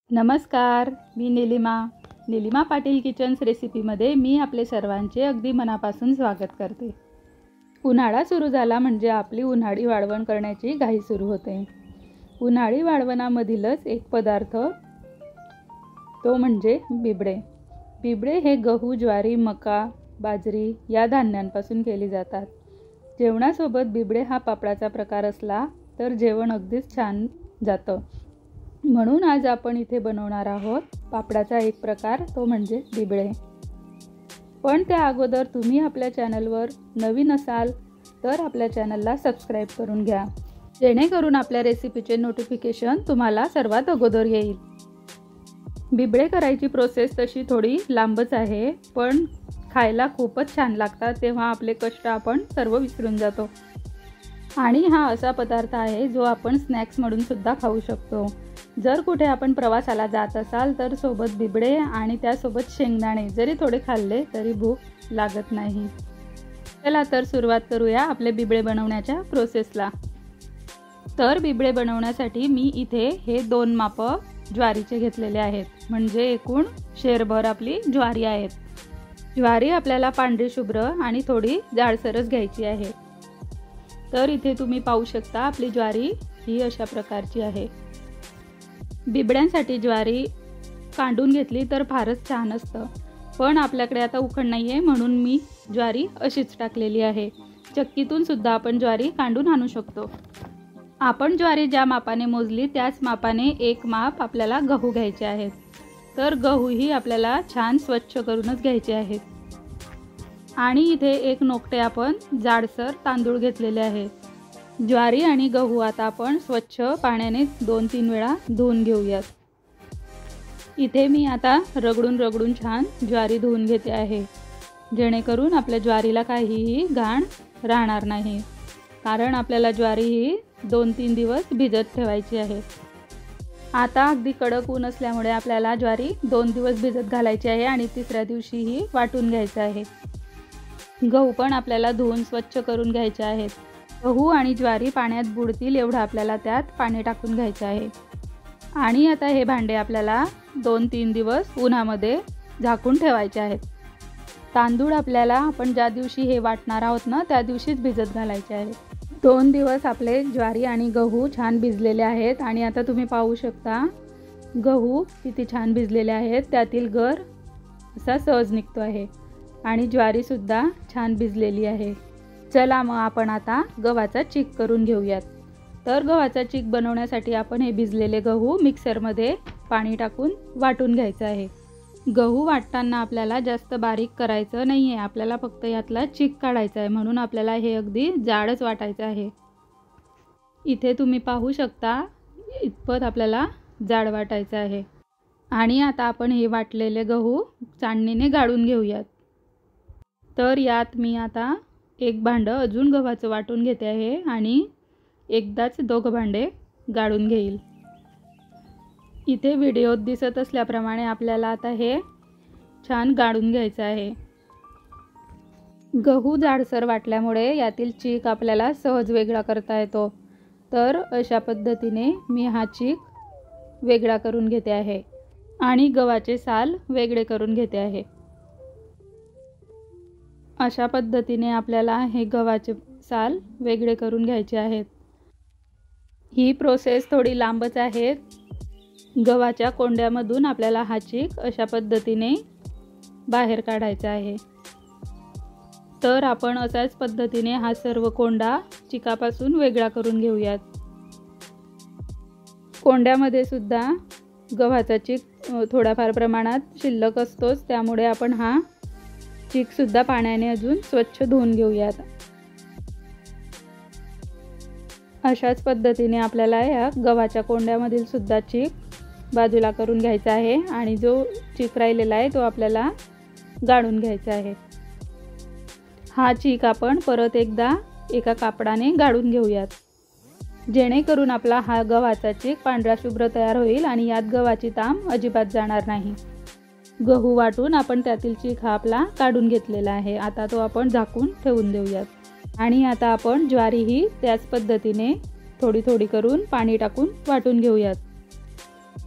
नमस्कार, मी नीलिमा पाटील किचन्स रेसिपीमध्ये मी आपले सर्वांचे अगदी मनापासून स्वागत करते। उन्हाळा सुरू झाला म्हणजे आपली उन्हाळी वाळवण करण्याची घाई सुरू होते। उन्हाळी वाळवणामधीलच एक पदार्थ तो म्हणजे बिबडे। बिबडे हे गहू, ज्वारी, मका, बाजरी या धान्यांपासून केले जातात। जेवणासोबत बिबडे हा पापडाचा प्रकार असला तर जेवण अगदीच छान जातं। म्हणून आज आपण इथे बनवणार आहोत पापडाचा एक प्रकार, तो म्हणजे बिबडे। पण त्या अगोदर तुम्ही आपल्या चॅनलवर नवीन असाल तर आपल्या चॅनलला सबस्क्राइब करून घ्या, जेणेकरून आपल्या रेसिपीचे नोटिफिकेशन तुम्हाला सर्वात अगोदर येईल। बिबडे करायची प्रोसेस तशी थोडी लांबच आहे, पण खायला खूपच छान लागतात, तेव्हा आपले कष्ट आपण सर्व विसरून जातो। आणि हा असा पदार्थ आहे जो आपण स्नॅक्स म्हणून सुद्धा खाऊ शकतो। जर कुठे आपण प्रवासाला जात असाल तर सोबत बिबडे आणि त्यासोबत शेंगदाणे जरी थोडे खाल्ले तरी भूक लागत नाही। चला तर सुरुवात करूया आपले बिबडे बनवण्याच्या प्रोसेसला। तर बिबडे बनवण्यासाठी मी इथे हे 2 माप ज्वारीचे घेतलेले आहेत, म्हणजे एकूण शेरभर आपली ज्वारी आहेत। ज्वारी आपल्याला पांढरी शुभ्र आणि थोडी जाडसरच घ्यायची आहे। तर इथे तुम्ही पाहू शकता आपली ज्वारी ही अशा प्रकारची आहे। बिबड्यांसाठी ज्वारी कांडून घेतली तर फारच छान असतं, पण आपल्याकडे आता उखड नाही आहे म्हणून मी ज्वारी अशीच टाकलेली आहे। चक्कीतून सुद्धा आपण ज्वारी कांडून आणू शकतो। आपण ज्वारी ज्या मापाने मोजली त्याच मापाने एक माप आपल्याला गहू घ्यायचे आहेत। तर गहूही आपल्याला छान स्वच्छ करूनच घ्यायचे आहेत। आणि इथे एक नोकटे आपण जाडसर तांदूळ घेतलेले आहेत। ज्वारी आणि गहू आता आपण स्वच्छ पाण्याने 2-3 वेळा धुवून घेऊयात। इथे मी आता रगडून छान ज्वारी धुवून घेते आहे, जेणेकरून आपल्या ज्वारीला काहीही घाण राहणार नाही, कारण आपल्याला ज्वारी ही 2-3 दिवस भिजत ठेवायची आहे। आता अगदी कडक ऊन असल्यामुळे आपल्याला ज्वारी 2 दिवस भिजत घालायची आहे आणि तिसऱ्या दिवशी ही वाटून घ्यायचं आहे। गहू पण आपल्याला धुवून स्वच्छ करून घ्यायचे आहेत। गहू आणि ज्वारी पाण्यात बुडतील एवढं आपल्याला त्यात पाणी टाकून घ्यायचे आहे। आणि आता हे भांडे आपल्याला 2-3 दिवस उन्हामध्ये झाकून ठेवायचे आहेत। तांदूळ आपल्याला आपण ज्या दिवशी हे वाटणार आहोत ना त्या दिवशीच भिजत घालायचे आहेत। 2 दिवस आपले ज्वारी आणि गहू छान भिजलेले आहेत आणि आता तुम्ही पाहू शकता गहू किती छान भिजलेले आहेत, त्यातील गर असा सहज निघतो आहे आणि ज्वारी सुद्धा छान भिजलेली आहे। चला मग आपण आता गव्हाचा चीक करून घेऊयात। तर गव्हाचा चीक बनवण्यासाठी आपण हे भिजलेले गहू मिक्सरमध्ये पाणी टाकून वाटून घ्यायचं आहे। गहू वाटताना आपल्याला जास्त बारीक करायचं नाही आहे, आपल्याला फक्त यातला चीक काढायचा आहे, म्हणून आपल्याला हे अगदी जाडच वाटायचं आहे। इथे तुम्ही पाहू शकता इतपत आपल्याला जाड वाटायचं आहे। आणि आता आपण हे वाटलेले गहू चाळणीने गाळून घेऊयात। तर यात मी आता एक भांडं अजून गव्हाचं वाटून घेते आहे आणि एकदाच 2 भांडे गाळून घेईल। इथे व्हिडिओत दिसत असल्याप्रमाणे आपल्याला आता हे छान गाळून घ्यायचं आहे। गहू जाडसर वाटल्यामुळे यातील चीक आपल्याला सहज वेगळा करता येतो। तर अशा पद्धतीने मी हा चीक वेगळा करून घेते आहे आणि गव्हाचे साल वेगळे करून घेते आहे। अशा पद्धतीने आपल्याला हे गव्हाचे साल वेगळे करून घ्यायचे आहेत। ही प्रोसेस थोडी लांबच आहे। गव्हाच्या कोंड्यामधून आपल्याला हा चीक अशा पद्धतीने बाहेर काढायचा आहे। तर आपण अशाच पद्धतीने हा सर्व कोंडा चिकापासून वेगळा करून घेऊयात। कोंड्यामध्ये सुद्धा गव्हाचा चीक थोड्याफार प्रमाणात शिल्लक असतोच, त्यामुळे आपण हा चीक सुद्धा पाण्याने अजून स्वच्छ धुवून घेऊयात। अशाच पद्धतीने आपल्याला या गव्हाच्या कोंड्यामधील सुद्धा चीक बाजूला करून घ्यायचा आहे आणि जो चीक राहिलेला आहे तो आपल्याला गाळून घ्यायचा आहे। हा चीक आपण परत एकदा एका कापडाने गाळून घेऊयात, जेणेकरून आपला हा गव्हाचा चीक पांढरा शुभ्र तयार होईल आणि यात गव्हाची ताम अजिबात जाणार नाही। गहू वाटून आपण त्यातील चीक हा आपला काढून घेतलेला आहे। आता तो आपण झाकून ठेवून देऊयात आणि आता आपण ज्वारी ही त्याच पद्धतीने थोडी थोडी करून पाणी टाकून वाटून घेऊयात।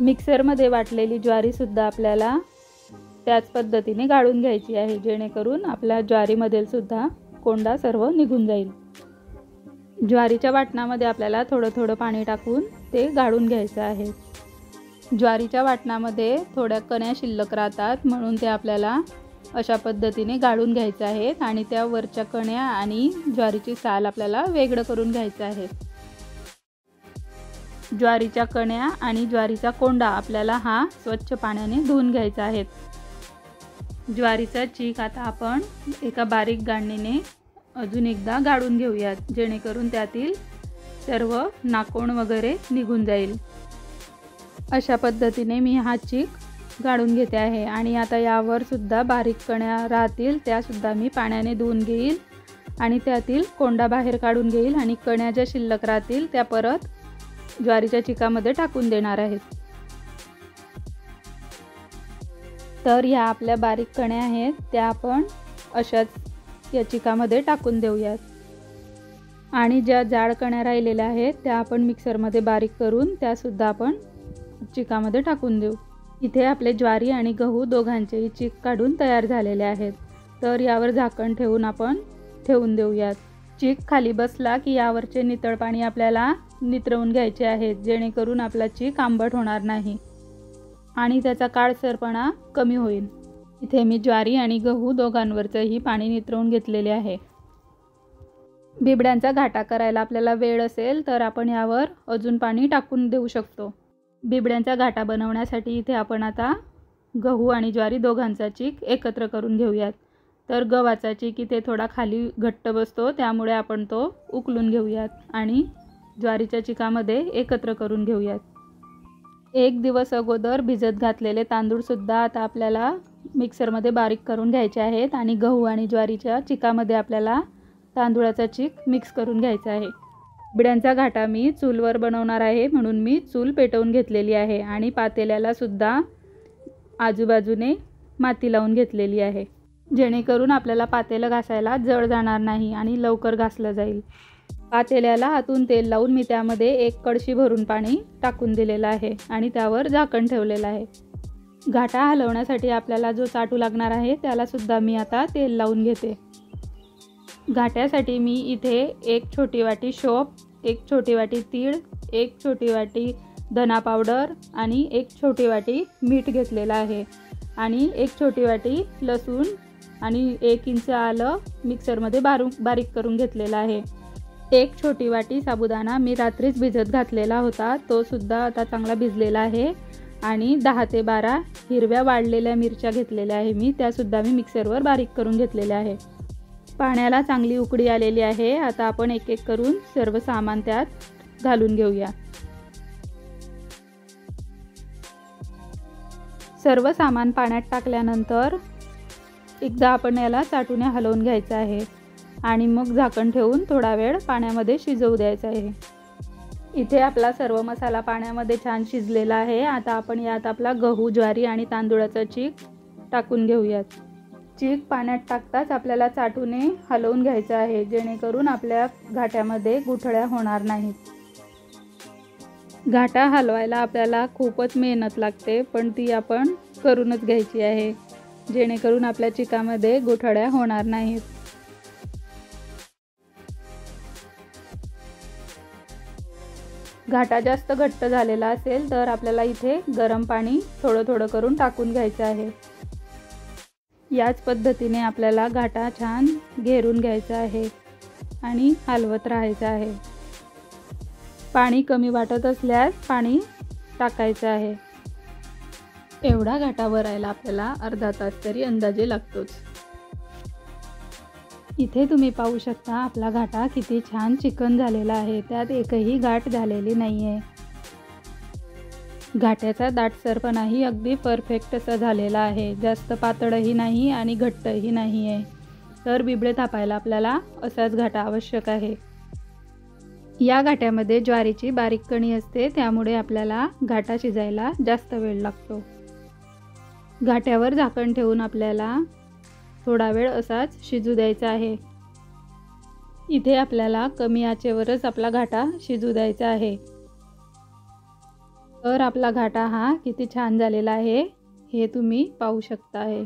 मिक्सरमध्ये वाटलेली ज्वारीसुद्धा आपल्याला त्याच पद्धतीने गाळून घ्यायची आहे, जेणेकरून आपल्या ज्वारीमधील सुद्धा कोंडा सर्व निघून जाईल. ज्वारीच्या वाटणामध्ये आपल्याला थोडं थोडं पाणी टाकून ते गाळून घ्यायचं आहे. ज्वारीच्या वाटणामध्ये थोड्या कण्या शिल्लक राहतात, म्हणून ते आपल्याला अशा पद्धतीने गाळून घ्यायचं आहे आणि त्या वरच्या कण्या आणि ज्वारीची साल आपल्याला वेगळं करून घ्यायचं आहे. ज्वारीच्या कण्या आणि ज्वारीचा कोंडा आपल्याला हा स्वच्छ पाण्याने धुवून घ्यायचा आहे. ज्वारीचा चीक आता आपण एका बारीक गाळणीने अजून एकदा गाळून घेऊयात, जेणेकरून त्यातील सर्व नाकोण वगैरे निघून जाईल. अशा पद्धतीने मी हा चीक गाळून घेते आहे आणि आता यावर सुद्धा बारीक कण्या राहतील त्यासुद्धा मी पाण्याने धुवून घेईल आणि त्यातील कोंडा बाहेर काढून घेईल आणि कण्या ज्या शिल्लक राहतील त्या परत ज्वारीच्या चिकामध्ये टाकून देणार आहेत. तर ह्या आपल्या बारीक कण्या आहेत त्या आपण अशाच या चिकामध्ये टाकून देऊयात आणि ज्या जाड कण्या राहिलेल्या आहेत त्या आपण मिक्सरमध्ये बारीक करून त्यासुद्धा आपण चिकामध्ये टाकून देऊ. इथे आपले ज्वारी आणि गहू दोघांचेही चीक काढून तयार झालेले आहेत. तर यावर झाकण ठेवून आपण ठेवून देऊयात. चीक खाली बसला की यावरचे नितळ पाणी आपल्याला नितरवून घ्यायचे आहे, जेणेकरून आपला चीक आंबट होणार नाही आणि त्याचा काळसरपणा कमी होईल. इथे मी ज्वारी आणि गहू दोघांवरचंही पाणी नितरवून घेतलेले आहे. बिबड्यांचा घाटा करायला आपल्याला वेळ असेल तर आपण यावर अजून पाणी टाकून देऊ शकतो. बिबड्यांचा घाटा बनवण्यासाठी इथे आपण आता गहू आणि ज्वारी दोघांचा चीक एकत्र करून घेऊयात. तर गव्हाचा चीक इथे थोडा खाली घट्ट बसतो, त्यामुळे आपण तो उकलून घेऊयात आणि ज्वारीच्या चिकामध्ये एकत्र करून घेऊयात. एक दिवस अगोदर भिजत घातलेले तांदूळसुद्धा आता आपल्याला मिक्सरमध्ये बारीक करून घ्यायचे आहेत आणि गहू आणि ज्वारीच्या चिकामध्ये आपल्याला तांदूळाचा चीक मिक्स करून घ्यायचा आहे. बिबड्यांचा घाटा मी चूलवर बनवणार आहे, म्हणून मी चूल पेटवून घेतलेली आहे आणि पातेल्याला सुद्धा आजूबाजूने माती लावून घेतलेली आहे, जेणेकरून आपल्याला पातेलं घासायला जड जाणार नाही आणि लवकर घासलं जाईल. पातेल्याला हातून तेल लावून मी त्यामध्ये एक कळशी भरून पाणी टाकून दिलेलं आहे आणि त्यावर झाकण ठेवलेलं आहे. घाटा हलवण्यासाठी आपल्याला जो चाटू लागणार आहे त्याला सुद्धा मी आता तेल लावून घेते. घाट्यासाठी मी इथे एक छोटी वाटी शोप, एक छोटी वाटी तीळ, एक छोटी वाटी धना पावडर आणि एक छोटी वाटी मीठ घेतलेलं आहे आणि एक छोटी वाटी लसूण आणि 1 इंच आलं मिक्सरमध्ये बारीक करून घेतलेलं आहे. एक छोटी वाटी साबुदाणा मी रात्रीच भिजत घातलेला होता, तो सुद्धा आता चांगला भिजलेला आहे आणि 10 ते 12 हिरव्या वाळलेल्या मिरच्या घेतलेल्या आहे मी, त्यासुद्धा मी मिक्सरवर बारीक करून घेतलेल्या आहे. पाण्याला चांगली उकळी आलेली आहे. आता आपण एक एक करून सर्व सामान त्यात घालून घेऊया. सर्व सामान पाण्यात टाकल्यानंतर एकदा आपण याला चाटूने हलवून घ्यायचं आहे आणि मग झाकण ठेवून थोडा वेळ पाण्यामध्ये शिजवू द्यायचं आहे. इथे आपला सर्व मसाला पाण्यामध्ये छान शिजलेला आहे. आता आपण यात आपला गहू, ज्वारी आणि तांदूळाचा चीक टाकून घेऊयात. चीक पाण्यात टाकताच आपल्याला चाटूने हलवून घ्यायचं आहे, जेणेकरून आपल्या घाट्यामध्ये गुठळ्या होणार नाहीत. घाटा हलवायला आपल्याला खूपच मेहनत लागते, पण ती आपण करूनच घ्यायची आहे, जेणेकरून आपल्या चिकामध्ये गुठळ्या होणार नाहीत. घाटा जास्त घट्ट झालेला असेल तर आपल्याला इथे गरम पाणी थोडं थोडं करून टाकून घ्यायचं आहे. याच पद्धतीने आपल्याला घाटा छान घेरून घ्यायचा आहे आणि हलवत राहायचं आहे. पाणी कमी वाटत असल्यास पाणी टाकायचं आहे. एवढा घाटा भरायला आपल्याला अर्धा तास तरी अंदाजे लागतोच. इथे तुम्ही पाहू शकता आपला घाटा किती छान चिकन झालेला आहे, त्यात एकही गाठ झालेली नाही आहे. घाट्याचा दाटसरपणाही अगदी परफेक्ट असा झालेला आहे, जास्त पातळही नाही आणि घट्टही नाही आहे. तर बिबडे थापायला आपल्याला असाच घाटा आवश्यक आहे. या घाट्यामध्ये ज्वारीची बारीक कणी असते, त्यामुळे आपल्याला घाटा शिजायला जास्त वेळ लागतो. घाट्यावर झाकण ठेवून आपल्याला थोडा वेळ असाच शिजू द्यायचा आहे. इथे आपल्याला कमी आचेवरच आपला घाटा शिजू द्यायचा आहे. तर आपला घाटा हा किती छान झालेला आहे हे तुम्ही पाहू शकता आहे.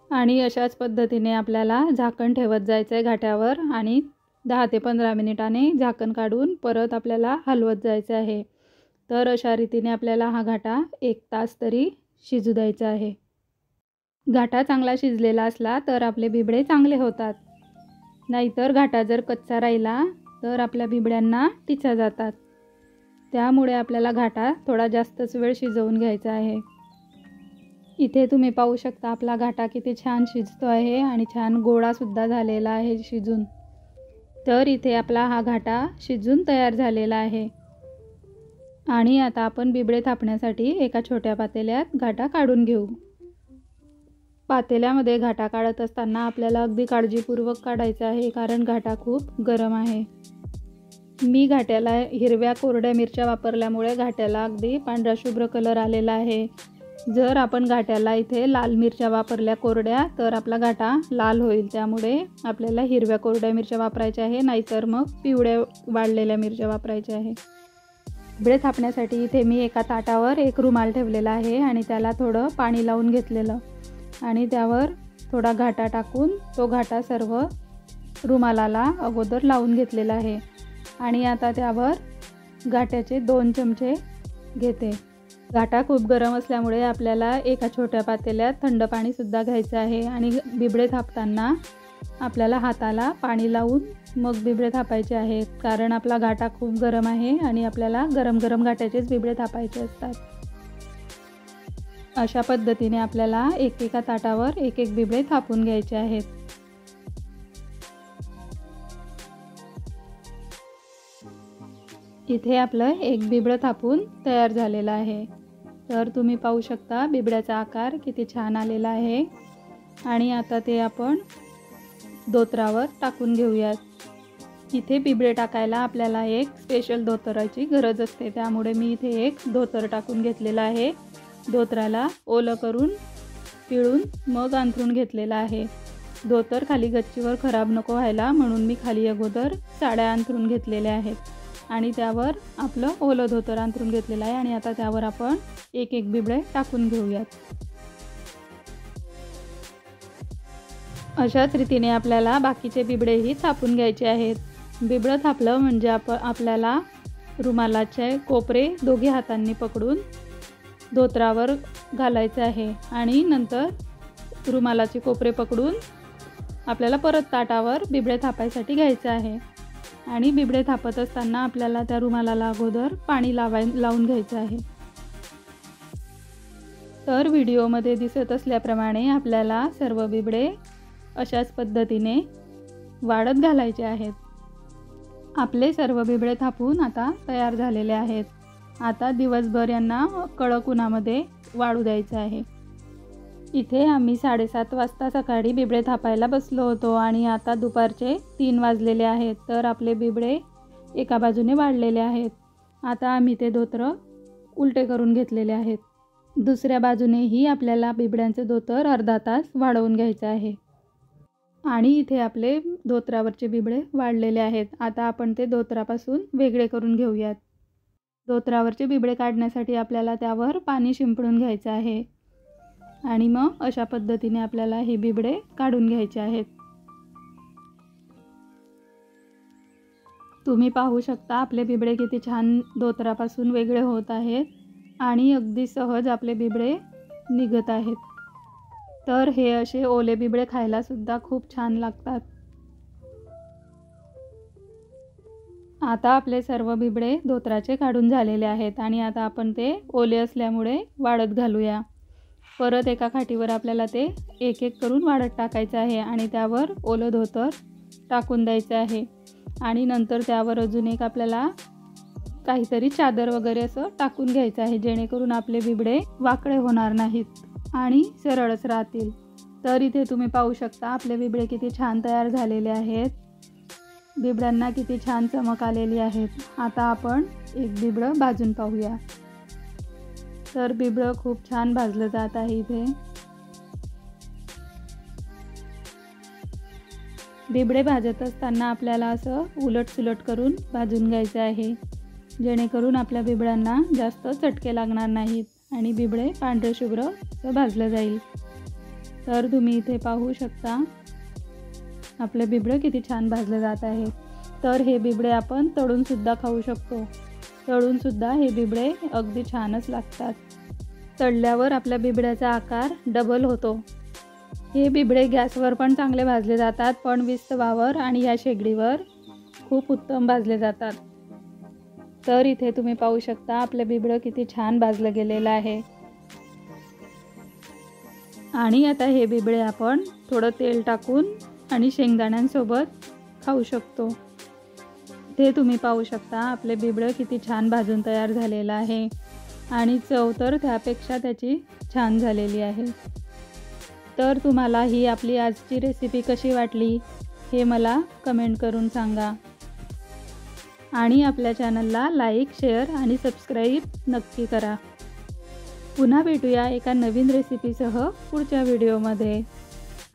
आणि अशाच पद्धतीने आपल्याला झाकण ठेवत जायचं आहे घाट्यावर आणि 10 ते 15 मिनिटांनी झाकण काढून परत आपल्याला हलवत जायचं आहे. तर अशा रीतीने आपल्याला हा घाटा 1 तास तरी शिजू द्यायचा आहे. घाटा चांगला शिजलेला असला तर आपले बिबडे चांगले होतात. नाहीतर घाटा जर कच्चा राहिला तर आपल्या बिबड्यांना टिचा जातात. त्यामुळे आपल्याला घाटा थोडा जास्तच वेळ शिजवून घ्यायचा आहे. इथे तुम्ही पाहू शकता आपला घाटा किती छान शिजतो आहे आणि छान गोळासुद्धा झालेला आहे शिजून. तर इथे आपला हा घाटा शिजून तयार झालेला आहे. आणि आता आपण बिबडे थापण्यासाठी एका छोट्या पातेल्यात घाटा काढून घेऊ. पातेल्यामध्ये घाटा काढत असताना आपल्याला अगदी काळजीपूर्वक काढायचं आहे, कारण घाटा खूप गरम आहे. मी घाट्याला हिरव्या कोरड्या मिरच्या वापरल्यामुळे घाट्याला अगदी पांढरा शुभ्र कलर आलेला आहे. जर आपण घाट्याला इथे लाल मिरच्या वापरल्या कोरड्या तर आपला घाटा लाल होईल. त्यामुळे आपल्याला हिरव्या कोरड्या मिरच्या वापरायच्या आहे, नाहीतर मग पिवळ्या वाळलेल्या मिरच्या वापरायच्या आहे. बिबडे थापण्यासाठी इथे मी एका ताटावर एक रुमाल ठेवलेला आहे आणि त्याला थोडं पाणी लावून घेतलेलं आणि त्यावर थोडा घाटा टाकून तो घाटा सर्व रुमालाला अगोदर लावून घेतलेला आहे. आणि आता त्यावर घाट्याचे 2 चमचे घेते. घाटा खूप गरम असल्यामुळे आपल्याला एका छोट्या पातेल्यात थंड पाणीसुद्धा घ्यायचं आहे आणि बिबडे थापताना आपल्याला हाताला पाणी लावून मग बिबडे थापायचे आहेत, कारण आपला घाटा खूप गरम आहे आणि आपल्याला गरम गरम घाट्याचेच बिबडे थापायचे असतात. अशा पद्धतीने आपल्याला एकेका ताटावर एक एक बिबडे थापून घ्यायचे आहेत. इथे आपलं एक बिबडं थापून तयार झालेलं आहे. तर तुम्ही पाहू शकता बिबड्याचा आकार किती छान आलेला आहे. आणि आता ते आपण धोतरावर टाकून घेऊयात. इथे बिबडे टाकायला आपल्याला एक स्पेशल धोतराची गरज असते, त्यामुळे मी इथे एक धोतर टाकून घेतलेला आहे. धोतराला ओलं करून पिळून मग अंथरून घेतलेला आहे. धोतर खाली गच्चीवर खराब नको व्हायला म्हणून मी खाली अगोदर साड्या अंथरून घेतलेल्या आहेत आणि त्यावर आपलं ओलं धोतर अंथरून घेतलेलं आहे. आणि आता त्यावर आपण एक एक बिबडे टाकून घेऊयात. अशाच रीतीने आपल्याला बाकीचे बिबडेही थापून घ्यायचे आहेत. बिबडं थापलं म्हणजे आपल्याला रुमालाचे कोपरे दोघी हातांनी पकडून धोतरावर घालायचे आहे आणि नंतर रुमालाचे कोपरे पकडून आपल्याला परत ताटावर बिबडे थापायसाठी घ्यायचे आहे. आणि बिबडे थापत असताना आपल्याला त्या रुमालाला अगोदर पाणी लावून घ्यायचं आहे. तर व्हिडिओमध्ये दिसत असल्याप्रमाणे आपल्याला सर्व बिबडे अशाच पद्धतीने वाळत घालायचे आहेत. आपले सर्व बिबडे थापून आता तयार झालेले आहेत. आता दिवसभर यांना कडक उन्हामध्ये वाळू द्यायचं आहे. इथे आम्ही 7:30 वाजता सकाळी बिबडे थापायला बसलो होतो आणि आता दुपारचे 3 वाजलेले आहेत. तर आपले बिबडे एका बाजूने वाळलेले आहेत. आता आम्ही ते धोतर उलटे करून घेतलेले आहेत. दुसऱ्या बाजूनेही आपल्याला बिबड्यांचे धोतर अर्धा तास वाळवून घ्यायचे आहे. आणि इथे आपले धोतरावरचे बिबडे वाळलेले आहेत. आता आपण ते धोतरापासून वेगळे करून घेऊयात. धोतरावरचे बिबडे काढण्यासाठी आपल्याला त्यावर पाणी शिंपडून घ्यायचं आहे आणि मग अशा पद्धतीने आपल्याला हे बिबडे काढून घ्यायचे आहेत. तुम्ही पाहू शकता आपले बिबडे किती छान धोतरापासून वेगळे होत आहेत आणि अगदी सहज आपले बिबडे निघत आहेत. तर हे असे ओले बिबडे खायला सुद्धा खूप छान लागतात. आता आपले सर्व बिबडे धोतराचे काढून झालेले आहेत आणि आता आपण ते ओले असल्यामुळे वाळत घालूया. परत एका खाटीवर आपल्याला ते एक एक करून वाळत टाकायचं आहे आणि त्यावर ओलं धोतर टाकून द्यायचं आहे. आणि नंतर त्यावर अजून एक आपल्याला काहीतरी चादर वगैरे असं टाकून घ्यायचं आहे, जेणेकरून आपले बिबडे वाकडे होणार नाहीत आणि सरळच राहतील. तर इथे तुम्ही पाहू शकता आपले बिबडे किती छान तयार झालेले आहेत. बिबड्यांना किती छान चमक आलेली आहे. आता आपण एक बिबडं भाजून पाहूया. तर बिबडं खूप छान भाजलं जात आहे. इथे बिबडे भाजत असताना आपल्याला असं उलट सुलट करून भाजून घ्यायचं आहे. जेणेकरून आपल्या बिबळ्यांना जास्त चटके लागणार नाहीत आणि बिबळे पांढरे शुभ्र असं भाजलं जाईल। तर तुम्ही इथे पाहू शकता आपले बिबळे किती छान भाजले जात आहे। तर हे बिबळे आपण तळूनसुद्धा खाऊ शकतो। तळूनसुद्धा हे बिबळे अगदी छानच लागतात। तळल्यावर आपल्या बिबड्याचा आकार डबल होतो। हे बिबळे गॅसवर पण चांगले भाजले जातात, पण विस्तवावर आणि या शेगडीवर खूप उत्तम भाजले जातात। तर इथे तुम्ही पाहू शकता आपलं बिबळं किती छान भाजलं गेलेलं आहे। आणि आता हे बिबळे आपण थोडं तेल टाकून आणि शेंगदाण्यांसोबत खाऊ शकतो। ते तुम्ही पाहू शकता आपले बिबळं किती छान भाजून तयार झालेलं आहे आणि चव तर त्यापेक्षा त्याची छान झालेली आहे। तर तुम्हाला ही आपली आजची रेसिपी कशी वाटली हे मला कमेंट करून सांगा आणि आपल्या चॅनलला लाईक, शेअर आणि सबस्क्राईब नक्की करा। पुन्हा भेटूया एका नवीन रेसिपीसह पुढच्या व्हिडिओमध्ये।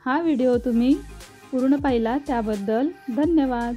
हा व्हिडिओ तुम्ही पूर्ण पाहिला त्याबद्दल धन्यवाद।